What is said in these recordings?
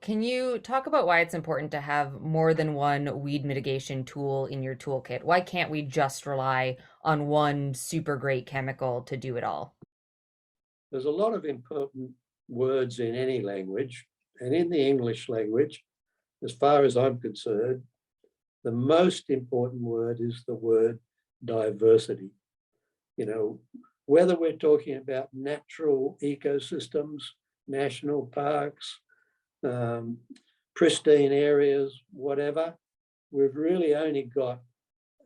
Can you talk about why it's important to have more than one weed mitigation tool in your toolkit? Why can't we just rely on one super great chemical to do it all? There's a lot of important words in any language, and in the English language, as far as I'm concerned, the most important word is the word diversity. You know, whether we're talking about natural ecosystems, national parks, um, pristine areas, whatever, we've really only got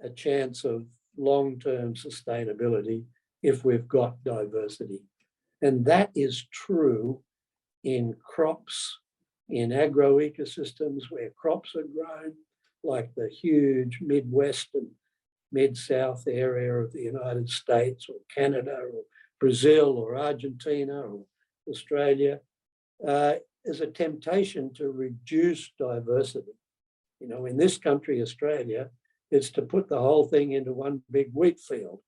a chance of long-term sustainability if we've got diversity. And that is true in crops, in agroecosystems where crops are grown, like the huge Midwest and Mid-South area of the United States or Canada or Brazil or Argentina or Australia, is a temptation to reduce diversity. You know, in this country, Australia, it's to put the whole thing into one big wheat field.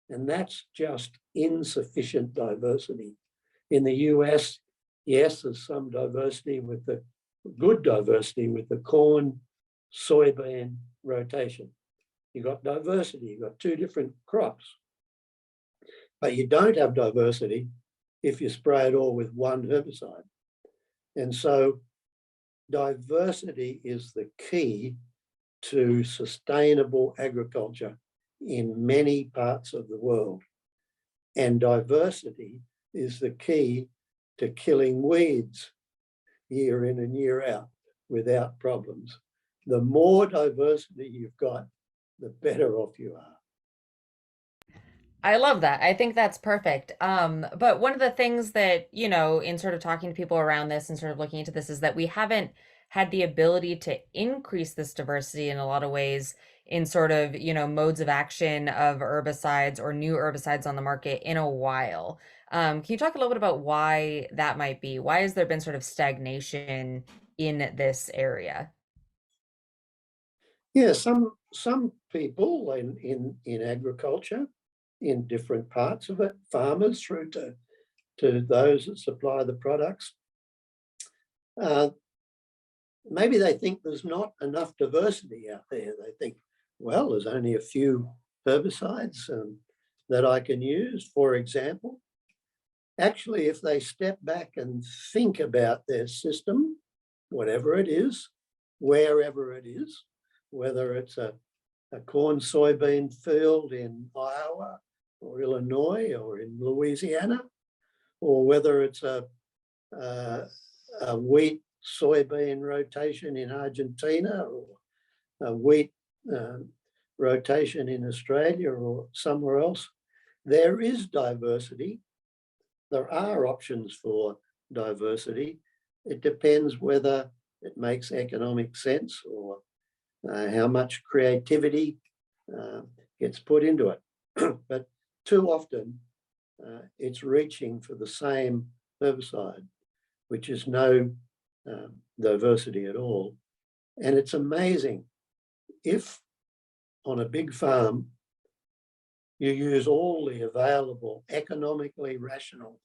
And that's just insufficient diversity. In the US, yes, there's some diversity with the good diversity with the corn, soybean rotation. You've got diversity, you've got two different crops. But you don't have diversity if you spray it all with one herbicide. And so diversity is the key to sustainable agriculture in many parts of the world. And diversity is the key to killing weeds year in and year out without problems. The more diversity you've got, the better off you are. I love that. I think that's perfect. But one of the things that, in sort of talking to people around this and sort of looking into this is that we haven't had the ability to increase this diversity in a lot of ways in sort of, modes of action of herbicides or new herbicides on the market in a while. Can you talk a little bit about why that might be? Why has there been sort of stagnation in this area? Yeah, some people in agriculture, in different parts of it, farmers through to those that supply the products, uh, maybe they think there's not enough diversity out there. They think, well, there's only a few herbicides that I can use, for example. Actually, if they step back and think about their system, whatever it is, wherever it is, whether it's a corn soybean field in Iowa or Illinois or in Louisiana, or whether it's a wheat soybean rotation in Argentina or a wheat rotation in Australia or somewhere else, there is diversity. There are options for diversity. It depends whether it makes economic sense or how much creativity gets put into it. But too often, it's reaching for the same herbicide, which is no diversity at all. And it's amazing if on a big farm, you use all the available economically rational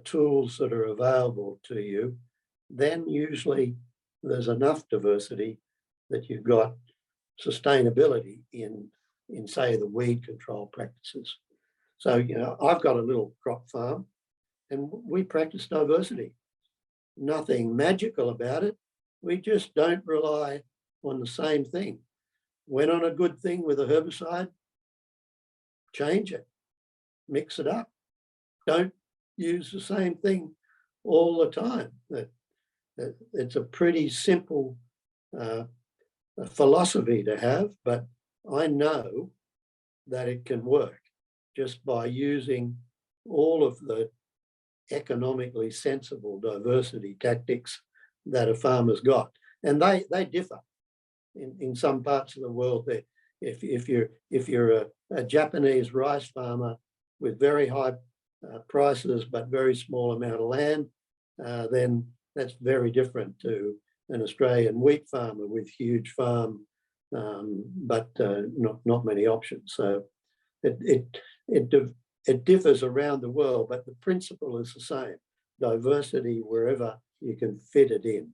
tools that are available to you, then usually there's enough diversity that you've got sustainability in say, the weed control practices. So, I've got a little crop farm and we practice diversity. Nothing magical about it. We just don't rely on the same thing. When on a good thing with a herbicide, change it, mix it up. Don't use the same thing all the time. It's a pretty simple philosophy to have, but I know that it can work just by using all of the economically sensible diversity tactics that a farmer's got. And they differ in some parts of the world. If you're a Japanese rice farmer with very high prices but very small amount of land, then that's very different to an Australian wheat farmer with huge farm, but not many options. So it differs around the world, but the principle is the same: diversity wherever you can fit it in.